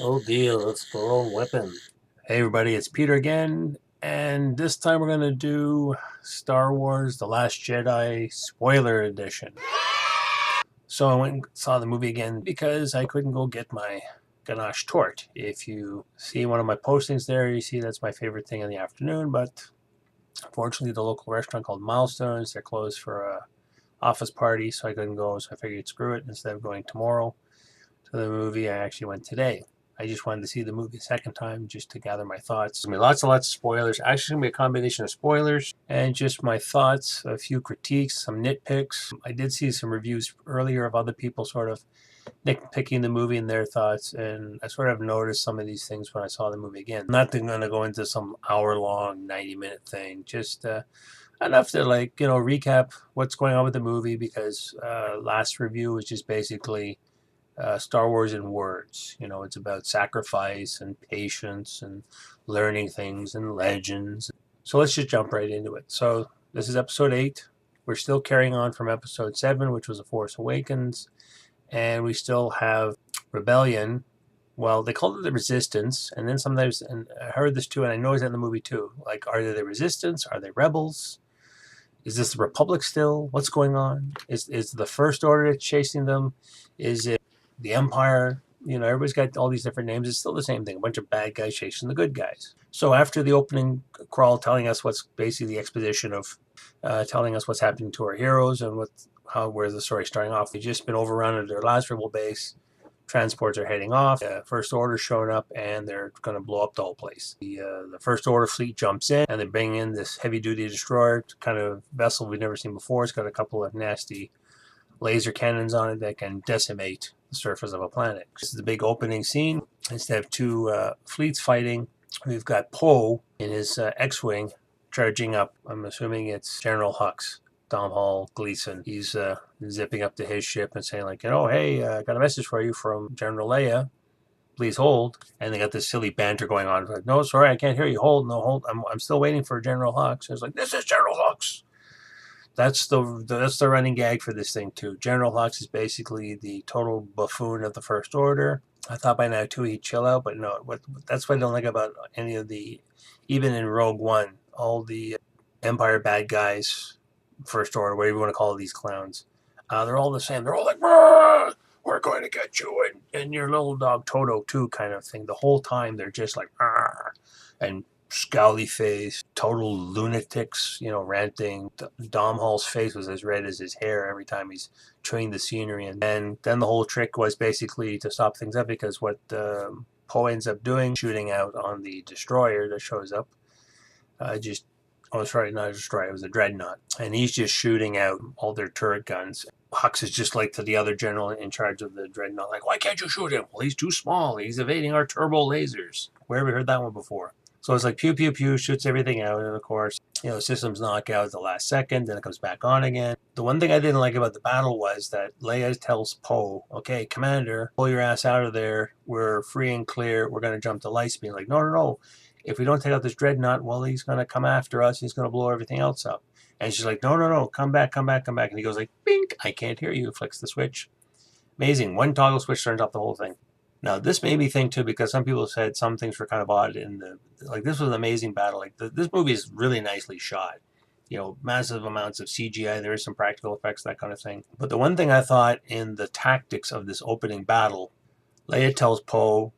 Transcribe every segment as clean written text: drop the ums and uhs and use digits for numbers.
Oh deal, it's for own weapon. Hey everybody, it's Peter again, and this time we're gonna do Star Wars The Last Jedi Spoiler Edition. So I went and saw the movie again because I couldn't go get my ganache torte. If you see one of my postings there, you see that's my favorite thing in the afternoon, but unfortunately the local restaurant called Milestones, they're closed for a office party, so I couldn't go, so I figured screw it. Instead of going tomorrow to the movie, I actually went today. I just wanted to see the movie a second time just to gather my thoughts. I mean, lots and lots of spoilers. Actually, it's going to be a combination of spoilers and just my thoughts, a few critiques, some nitpicks. I did see some reviews earlier of other people sort of nitpicking the movie and their thoughts, and I sort of noticed some of these things when I saw the movie again. Not going to go into some hour-long, 90-minute thing, just enough to recap what's going on with the movie because last review was just basically Star Wars in words. You know, it's about sacrifice and patience and learning things and legends. So let's just jump right into it. So this is episode 8. We're still carrying on from episode 7, which was The Force Awakens. And we still have Rebellion. Well, they call it the Resistance. And then sometimes, and I heard this too, and I know it's in the movie too. Like, are they the Resistance? Are they rebels? Is this the Republic still? What's going on? Is the First Order chasing them? Is it the Empire? You know, everybody's got all these different names. It's still the same thing. A bunch of bad guys chasing the good guys. So after the opening crawl telling us what's basically the exposition of telling us what's happening to our heroes and where the story's starting off. They've just been overrun at their last rebel base. Transports are heading off. First Order's showing up, and they're going to blow up the whole place. The First Order fleet jumps in, and they bring in this heavy-duty destroyer, kind of vessel we've never seen before. It's got a couple of nasty laser cannons on it that can decimate the surface of a planet. This is the big opening scene. Instead of two fleets fighting, we've got Poe in his X-Wing charging up. I'm assuming it's General Hux. Domhnall Gleeson. He's zipping up to his ship and saying, like, hey, I got a message for you from General Leia. Please hold. And they got this silly banter going on. It's like, no, sorry, I can't hear you. Hold, no, hold. I'm still waiting for General Hux. It's like, this is General Hux. That's the running gag for this thing too. General Hux is basically the total buffoon of the First Order. I thought by now too he'd chill out, but no. That's what I don't like about any of even in Rogue One, all the Empire bad guys, First Order, whatever you want to call these clowns, they're all the same. They're all like, we're going to get you, and your little dog Toto too, kind of thing. The whole time they're just like, and scowly face, total lunatics, ranting. Domhnall's face was as red as his hair every time he's chewing the scenery. And then the whole trick was basically to stop things up because what Poe ends up doing, shooting out on the destroyer that shows up, oh, sorry, not a destroyer, it was a dreadnought. And he's just shooting out all their turret guns. Hux is just like to the other general in charge of the dreadnought, like, why can't you shoot him? Well, he's too small. He's evading our turbo lasers. Where have we heard that one before? So it's like pew, pew, pew, shoots everything out. And of course, systems knock out at the last second, then it comes back on again. The one thing I didn't like about the battle was that Leia tells Poe, okay, Commander, pull your ass out of there. We're free and clear. We're going to jump to Lightspeed. Like, no, no, no. If we don't take out this dreadnought, well, he's going to come after us. He's going to blow everything else up. And she's like, no, no, no, come back, come back, come back. And he goes like, bink, I can't hear you. Flicks the switch. Amazing. One toggle switch turns off the whole thing. Now, this made me think, too, because some people said some things were kind of odd. This was an amazing battle. This movie is really nicely shot. Massive amounts of CGI. There is some practical effects, that kind of thing. But the one thing I thought in the tactics of this opening battle, Leia tells Poe,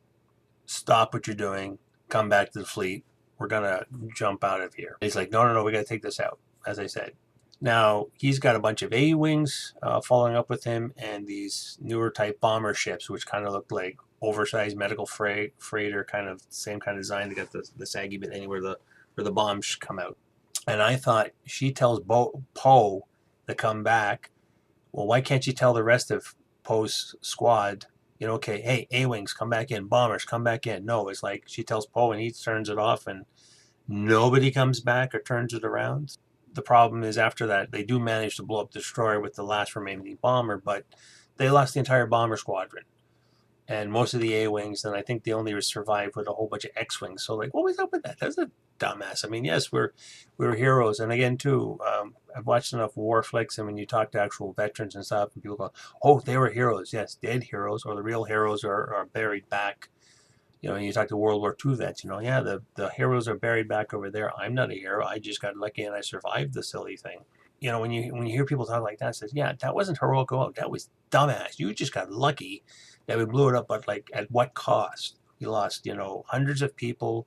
stop what you're doing. Come back to the fleet. We're going to jump out of here. He's like, no, no, no, we got to take this out, as I said. Now, he's got a bunch of A-Wings following up with him and these newer type bomber ships, which kind of look like oversized medical freighter, kind of same kind of design. They got the saggy bit anywhere where the bombs come out. And I thought she tells Poe to come back. Well, why can't you tell the rest of Poe's squad, okay, hey, A-Wings, come back in. Bombers, come back in. No, it's like she tells Poe and he turns it off and nobody comes back or turns it around. The problem is after that, they do manage to blow up the destroyer with the last remaining bomber, but they lost the entire bomber squadron and most of the A-Wings, and I think they only survived with a whole bunch of X-Wings. So, like, what was up with that? That's a dumbass. I mean, yes, we're heroes. And again, too, I've watched enough war flicks, and when you talk to actual veterans and stuff, and people go, oh, they were heroes. Yes, dead heroes, or the real heroes are buried back You know, you talk to World War II vets, you know, yeah, the heroes are buried back over there. I'm not a hero. I just got lucky and I survived the silly thing. You know, when you hear people talk like that, it says, yeah, that wasn't heroic. That was dumbass. You just got lucky that we blew it up, but like at what cost? We lost, you know, hundreds of people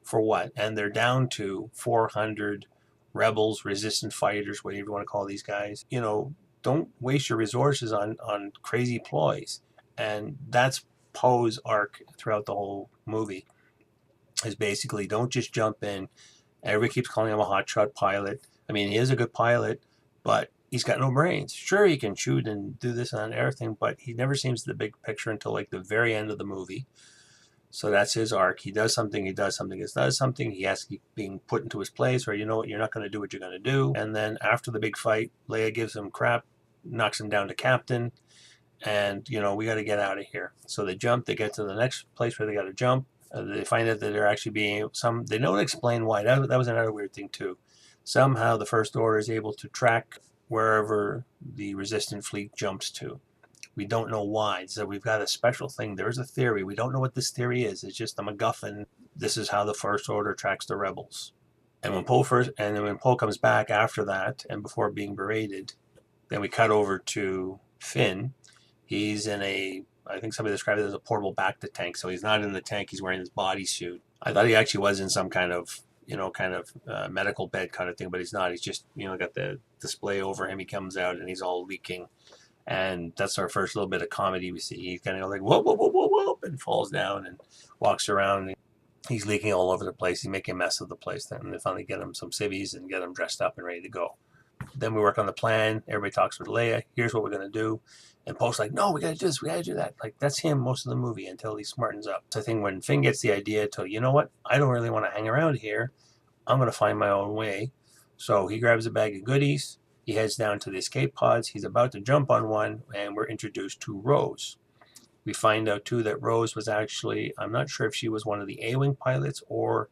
for what? And they're down to 400 rebels, resistant fighters, whatever you want to call these guys. You know, don't waste your resources on crazy ploys. And that's Poe's arc throughout the whole movie is basically don't just jump in. Everybody keeps calling him a hotshot pilot. I mean, he is a good pilot, but he's got no brains. Sure, he can shoot and do this and everything, but he never seems the big picture until like the very end of the movie. So that's his arc. He does something, he does something, he does something. He has to keep being put into his place, or you know what, you're not going to do what you're going to do. And then after the big fight, Leia gives him crap, knocks him down to captain, and you know we got to get out of here. So they jump. They get to the next place where they got to jump. They find out that they're actually being some. They don't explain why. That was another weird thing too. Somehow the First Order is able to track wherever the resistant fleet jumps to. We don't know why. So we've got a special thing. There's a theory. We don't know what this theory is. It's just a MacGuffin. This is how the First Order tracks the rebels. And when Poe comes back after that, and before being berated, then we cut over to Finn. He's in I think somebody described it as a portable bacta tank. So he's not in the tank. He's wearing his bodysuit. I thought he actually was in some kind of, medical bed kind of thing, but he's not. He's just, got the display over him. He comes out and he's all leaking. And that's our first little bit of comedy we see. He kind of like, whoa, whoa, whoa, whoa, whoa, and falls down and walks around. And he's leaking all over the place. He's making a mess of the place. Then they finally get him some civvies and get him dressed up and ready to go. Then we work on the plan. Everybody talks with Leia. Here's what we're going to do. And Poe's like, no, we got to do this. We got to do that. Like, that's him most of the movie until he smartens up. So I think when Finn gets the idea to, you know what? I don't really want to hang around here. I'm going to find my own way. So he grabs a bag of goodies. He heads down to the escape pods. He's about to jump on one, and we're introduced to Rose. We find out, too, that Rose was actually, I'm not sure if she was one of the A-Wing pilots or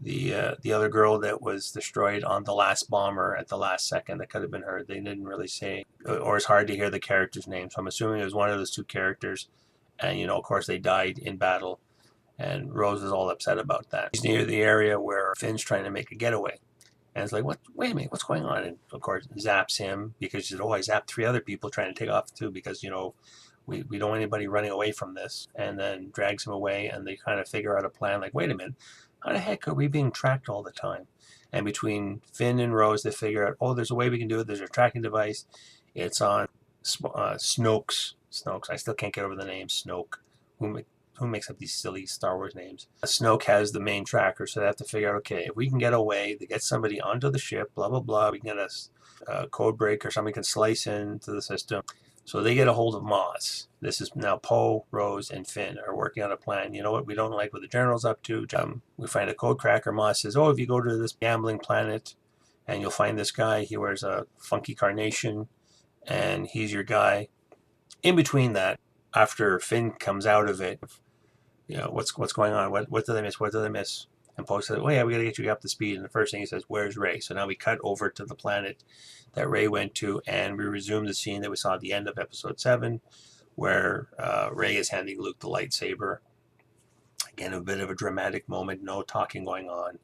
the other girl that was destroyed on the last bomber at the last second. That could have been her. They didn't really say, or it's hard to hear the character's name. So I'm assuming it was one of those two characters. And, of course, they died in battle. And Rose is all upset about that. He's near the area where Finn's trying to make a getaway. And it's like, what? Wait a minute, what's going on? And of course, zaps him because he said, I zapped 3 other people trying to take off too because, we don't want anybody running away from this. And then drags him away, and they kind of figure out a plan like, wait a minute, how the heck are we being tracked all the time? And between Finn and Rose, they figure out, there's a way we can do it. There's a tracking device. It's on Snoke's. I still can't get over the name Snoke. Who makes up these silly Star Wars names? Snoke has the main tracker, so they have to figure out, okay, if we can get away to get somebody onto the ship, blah, blah, blah, we can get a code break or somebody can slice into the system. So they get a hold of Maz. This is now Poe, Rose, and Finn are working on a plan. You know what? We don't like what the general's up to. We find a code cracker. Maz says, if you go to this gambling planet and you'll find this guy. He wears a funky carnation and he's your guy. In between that, after Finn comes out of it, what's going on? What did I miss? What did I miss? And Poe said, we got to get you up to speed. And the first thing he says, where's Rey? So now we cut over to the planet that Rey went to, and we resume the scene that we saw at the end of episode 7, where Rey is handing Luke the lightsaber. Again, a bit of a dramatic moment, no talking going on.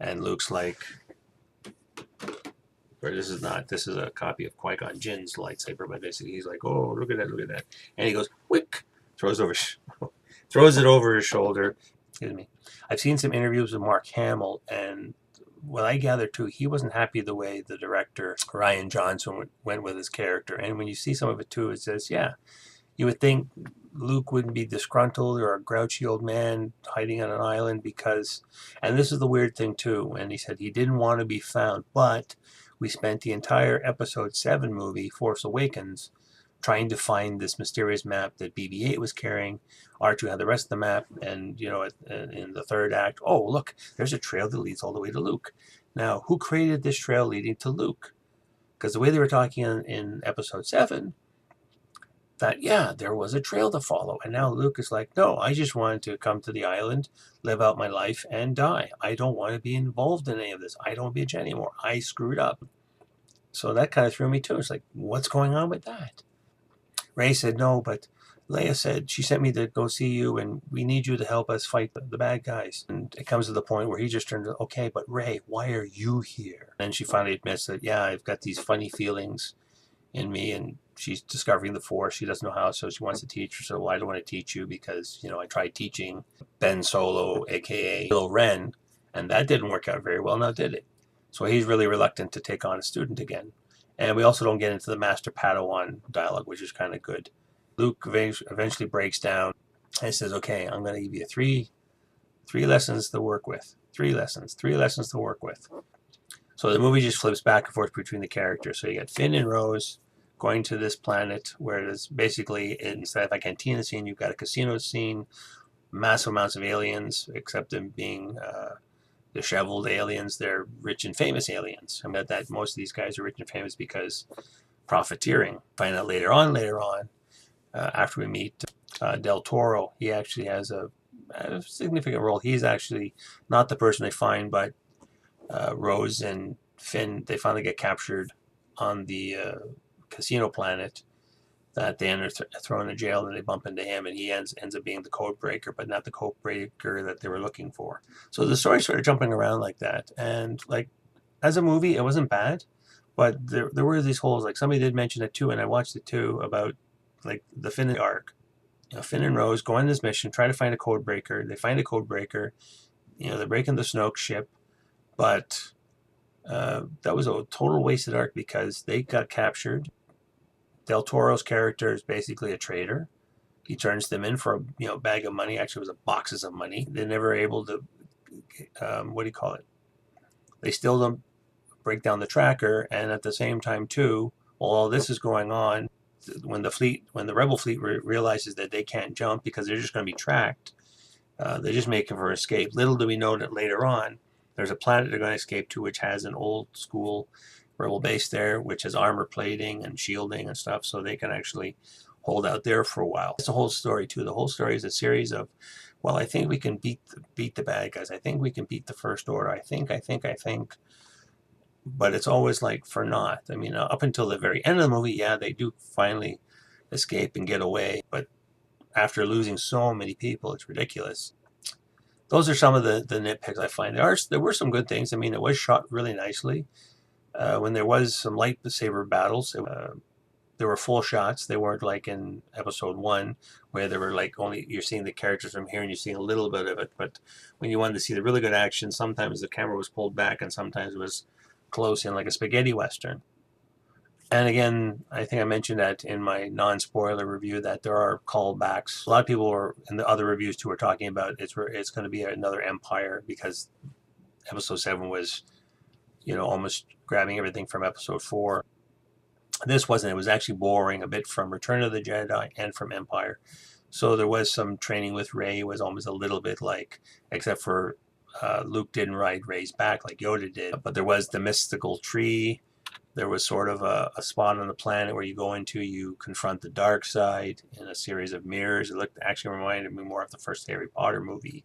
And Luke's like, this is a copy of Qui-Gon Jinn's lightsaber, but basically he's like, look at that. And he goes, wick, throws it over his shoulder. Excuse me. I've seen some interviews with Mark Hamill, and what I gather too, he wasn't happy the way the director Rian Johnson went with his character. And when you see some of it too, it says, you would think Luke wouldn't be disgruntled or a grouchy old man hiding on an island because, and this is the weird thing too, and he said he didn't want to be found, but we spent the entire episode 7 movie, Force Awakens, trying to find this mysterious map that BB-8 was carrying. R2 had the rest of the map, and in the third act, look, there's a trail that leads all the way to Luke. Now, who created this trail leading to Luke? Because the way they were talking in episode 7, that there was a trail to follow, and now Luke is like, no, I just wanted to come to the island, live out my life, and die. I don't want to be involved in any of this. I don't want to be a Jedi anymore. I screwed up. So that kind of threw me too. It's like, what's going on with that? Rey said, no, but Leia said she sent me to go see you, and we need you to help us fight the bad guys. And it comes to the point where he just turns, okay, but Rey, why are you here? And she finally admits that, yeah, I've got these funny feelings in me, and she's discovering the Force. She doesn't know how, so she wants to teach her. So, well, I don't want to teach you because, I tried teaching Ben Solo, aka Kylo Ren, and that didn't work out very well, now did it? So he's really reluctant to take on a student again. And we also don't get into the Master Padawan dialogue, which is kind of good. Luke eventually breaks down and says, okay, I'm going to give you three lessons to work with. Three lessons to work with. So the movie just flips back and forth between the characters. So you got Finn and Rose going to this planet where there's basically, instead of a cantina scene, you've got a casino scene, massive amounts of aliens, except them being disheveled aliens. They're rich and famous aliens. I mean, that most of these guys are rich and famous because profiteering. Find out later on, after we meet Del Toro, he actually has a significant role. He's actually not the person they find, but Rose and Finn, they finally get captured on the casino planet that they end up thrown in jail, and they bump into him, and he ends up being the code breaker, but not the code breaker that they were looking for. So the story started jumping around like that, and like as a movie, it wasn't bad, but there were these holes. Like somebody did mention it too, and I watched it too, about like the Finn arc. Finn and Rose go on this mission, try to find a code breaker. They find a code breaker. They're breaking the Snoke ship, but that was a total wasted arc because they got captured. Del Toro's character is basically a traitor. He turns them in for a bag of money. Actually, it was boxes of money. They're never able to, what do you call it? They still don't break down the tracker, and at the same time too, while all this is going on, when the rebel fleet realizes that they can't jump because they're just going to be tracked, they're just making for escape. Little do we know that later on, there's a planet they're going to escape to, which has an old school rebel base there, which has armor plating and shielding and stuff, so they can actually hold out there for a while. It's the whole story too. The whole story is a series of, well, I think we can beat the bad guys. I think we can beat the First Order. I think. But it's always like for naught. I mean, up until the very end of the movie, yeah, they do finally escape and get away. But after losing so many people, it's ridiculous. Those are some of the nitpicks I find. There were some good things. I mean, it was shot really nicely. When there was some lightsaber battles, there were full shots. They weren't like in episode 1 where they were like only you're seeing the characters from here and you're seeing a little bit of it. But when you wanted to see the really good action, sometimes the camera was pulled back and sometimes it was close in like a spaghetti western. And again, I think I mentioned that in my non-spoiler review that there are callbacks. A lot of people were in the other reviews too were talking about it's going to be another Empire because episode 7 was almost grabbing everything from episode 4. This wasn't. It was actually borrowing a bit from Return of the Jedi and from Empire. So there was some training with Rey. It was almost a little bit like, except for Luke didn't ride Rey's back like Yoda did. But there was the mystical tree. There was sort of a spot on the planet where you go into, you confront the dark side in a series of mirrors. It actually reminded me more of the first Harry Potter movie,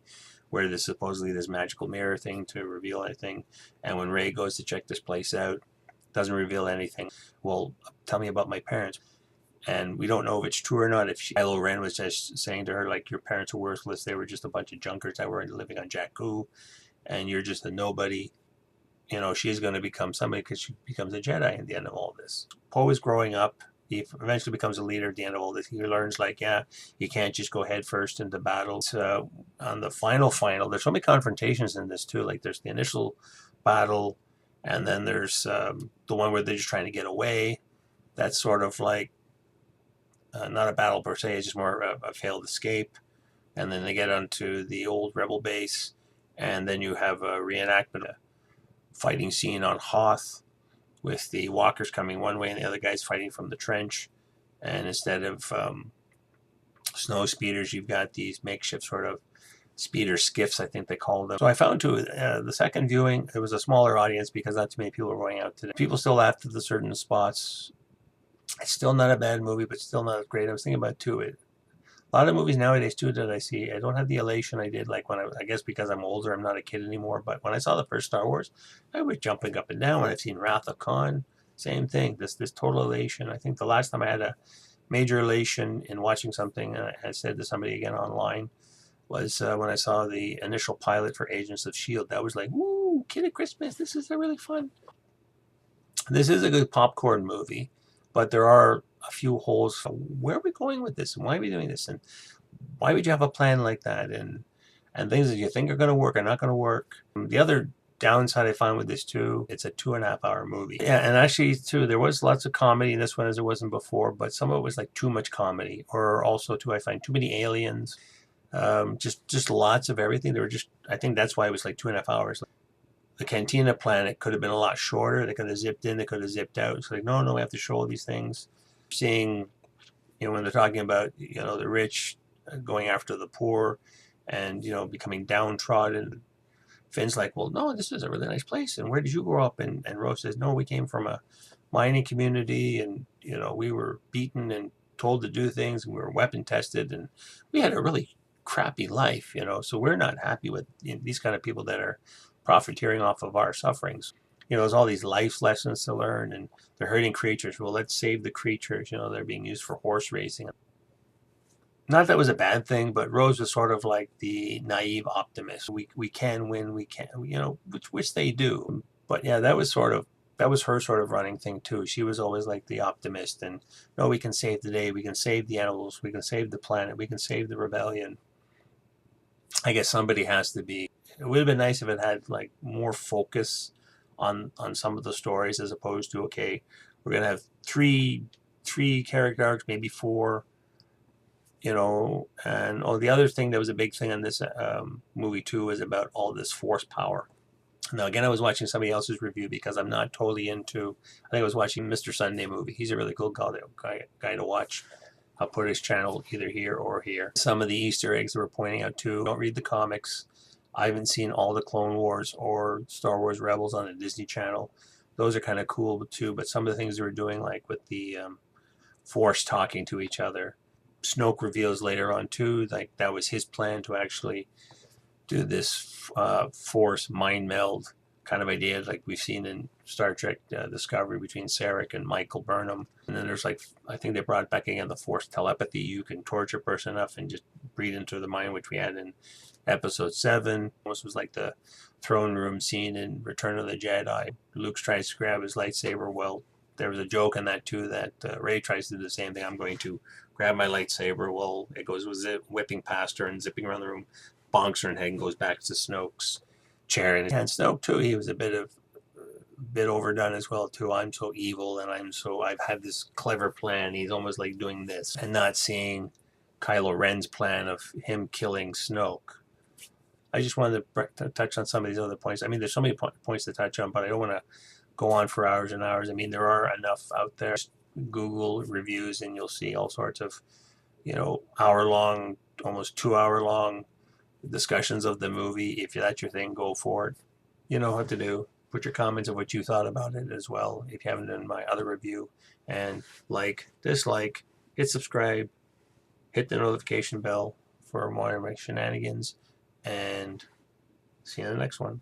where there's supposedly this magical mirror thing to reveal anything. And when Rey goes to check this place out, doesn't reveal anything. Well, tell me about my parents. And we don't know if it's true or not. If Kylo Ren was just saying to her, like, your parents are worthless. They were just a bunch of junkers that were living on Jakku, and you're just a nobody. She's going to become somebody because she becomes a Jedi at the end of all this. Poe is growing up. He eventually becomes a leader at the end of all this. He learns, like, yeah, you can't just go head first into battle. On the final, there's so many confrontations in this, too. Like, there's the initial battle, and then there's the one where they're just trying to get away. That's sort of like not a battle per se. It's just more a failed escape. And then they get onto the old rebel base, and then you have a reenactment, a fighting scene on Hoth with the walkers coming one way and the other guys fighting from the trench. And instead of snow speeders, you've got these makeshift sort of speeder skiffs, I think they call them. So I found too, the second viewing, it was a smaller audience because not too many people were going out today. People still laughed at the certain spots. It's still not a bad movie, but still not great. I was thinking about too, a lot of movies nowadays too that I see, I don't have the elation I did like when I guess because I'm older, I'm not a kid anymore, but when I saw the first Star Wars, I was jumping up and down. When I've seen Wrath of Khan, same thing, this total elation. I think the last time I had a major elation in watching something, and I said to somebody again online, was when I saw the initial pilot for Agents of S.H.I.E.L.D. That was like, woo, Kid at Christmas, this is really fun. This is a good popcorn movie, but there are a few holes. Where are we going with this? And why are we doing this? And why would you have a plan like that? And things that you think are going to work are not going to work. The other downside I find with this too, it's a 2.5 hour movie. Yeah, and actually too, there was lots of comedy in this one as there wasn't before, but some of it was like too much comedy, or also too, I find too many aliens. Just lots of everything. There were just, I think that's why it was like 2.5 hours. The Cantina planet could have been a lot shorter. They could have zipped in, they could have zipped out. It's like, no, we have to show all these things. Seeing, when they're talking about, the rich going after the poor and, becoming downtrodden. Finn's like, well, no, this is a really nice place. And where did you grow up? And Rose says, no, we came from a mining community, and, we were beaten and told to do things, and we were weapon tested, and we had a really crappy life, so we're not happy with these kind of people that are profiteering off of our sufferings. There's all these life lessons to learn, and they're hurting creatures. Well, let's save the creatures. They're being used for horse racing. Not that was a bad thing, but Rose was sort of like the naive optimist. We can win, we can, which they do. But yeah, that was her sort of running thing too. She was always like the optimist, and no, we can save the day, we can save the animals, we can save the planet, we can save the rebellion. I guess somebody has to be. It would have been nice if it had like more focus on some of the stories, as opposed to, okay, we're gonna have three character arcs, maybe four. And the other thing that was a big thing on this movie too was about all this force power. Now, again, I was watching somebody else's review because I'm not totally into. I think I was watching Mr. Sunday Movie. He's a really cool guy to watch. I'll put his channel either here or here. Some of the Easter eggs that we're pointing out too. Don't read the comics. I haven't seen all the Clone Wars or Star Wars Rebels on the Disney Channel. Those are kind of cool too. But some of the things they were doing, like with the Force talking to each other. Snoke reveals later on too, like that was his plan to actually do this Force mind meld kind of idea, like we've seen in Star Trek Discovery between Sarek and Michael Burnham. And then there's like, I think they brought back again the Force telepathy. You can torture a person enough and just breathe into the mind, which we had in Episode 7. This was like the throne room scene in Return of the Jedi. Luke tries to grab his lightsaber. Well, there was a joke in that too, that Rey tries to do the same thing. I'm going to grab my lightsaber. Well, it goes whipping past her and zipping around the room, bonks her in the head, and goes back to Snoke's chair. And Snoke too, he was a bit overdone as well too. I'm so evil, and I've had this clever plan. He's almost like doing this, and not seeing Kylo Ren's plan of him killing Snoke. I just wanted to touch on some of these other points. I mean, there's so many points to touch on, but I don't want to go on for hours and hours. I mean, there are enough out there. Google reviews and you'll see all sorts of, hour-long, almost 2-hour-long discussions of the movie. If that's your thing, go for it. You know what to do. Put your comments of what you thought about it as well, if you haven't done my other review. And dislike, hit subscribe, hit the notification bell for more of my shenanigans, and see you in the next one.